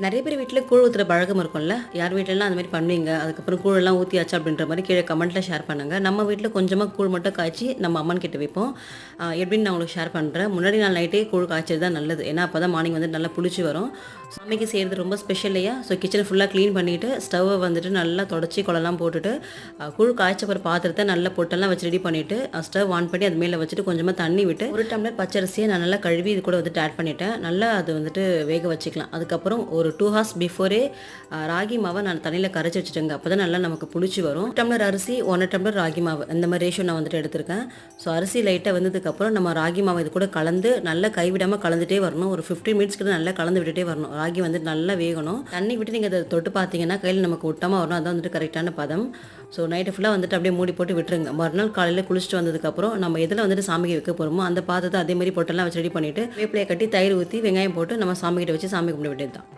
நெறைய பேர் வீட்ல கூழ் ஊத்துற பழக்கம் இருக்கும்ல. யார் வீட்லலாம் அந்த மாரி பண்ணுவீங்க? அதுக்கப்புறம் கூழெல்லாம் ஊத்தியாச்சா? அப்படின்ற மாரி கீழ கமெண்ட்ல ஷேர் பண்ணுங்க. நம்ம வீட்ல கொஞ்சமா கூழ் மட்டும் காய்ச்சி நம்ம அம்மன் கிட்ட வைப்போம். எப்படின்னு நான் உங்களுக்கு ஷேர் பண்றேன். முன்னாடி நாள் நைட்டே கூழ் காய்ச்சது தான் நல்லது. ஏன்னா, அப்பதான் மார்னிங் வந்து நல்லா புளிச்சு வரும். சாமிக்கு செய்றது ரொம்ப ஸ்பெஷல் இல்லையா? ஸோ கிச்சன ஃபுல்லா கிளீன் பண்ணிட்டு, ஸ்டவ்வ வந்துட்டு நல்லா தொடச்சு குடம்லாம் போட்டுட்டு, கூழ் காய்ச்ச ஒரு பாத்திரத்த நல்லா பொட்டெல்லாம் வச்சு ரெடி பண்ணிட்டு, ஸ்டவ் ஆன் பண்ணி அது மேல வச்சுட்டு கொஞ்சமா தண்ணி விட்டு, 1 டம்ளர் பச்சரிசிய நான் நல்லா கழுவி இது கூட வந்துட்டு ஆட் பண்ணிட்டேன். நல்லா அது வந்துட்டு வேக வச்சுக்கலாம். அதுக்கப்புறம் ஒரு 2 ஹார்ஸ் பிஃபோரே ராகி மாவ நான் தண்ணியில கரைச்சு வச்சுட்டேங்க. அப்பதான் நல்லா நமக்கு புளிச்சு வரும். டம்ளர் அரிசி, 1 டம்ளர் ராகி மாவு. இந்த மாரி ரேஷியோ நான் வந்துட்டு எடுத்திருக்கேன். ஸோ அரிசி லைட்டா வெந்ததுக்கப்புறம் நம்ம ராகி மாவு இது கூட கலந்து நல்லா கைவிடாம கலந்துட்டே வரணும். ஒரு 15 மினிட்ஸ் கிட்ட நல்லா கலந்து விட்டுட்டே வரணும். ராகி வந்து நல்லா வேகணும். தண்ணி விட்டு நீங்க அத தொட்டு பார்த்தீங்கன்னா, கையில நமக்கு ஒட்டாம வரணும். அதான் வந்துட்டு கரெக்ட்டான பதம். ஸோ நைட்டு ஃபுல்லா வந்துட்டு அப்படியே மூடி போட்டு விட்டுருங்க. மறுநாள் காலையில குளிச்சுட்டு வந்ததுக்கப்புறம் நம்ம எதுல வந்துட்டு சாமிக்கு வைக்க போறோமோ, அந்த பாத்திரத்த அதே மாரி பொட்டெல்லாம் வச்சு ரெடி பண்ணிட்டு, வேப்பிலைய கட்டி, தயிர் ஊத்தி, வெங்காயம் போட்டு நம்ம சாமிகிட்ட வச்சு சாமி கும்பிட வேண்டியது தான்.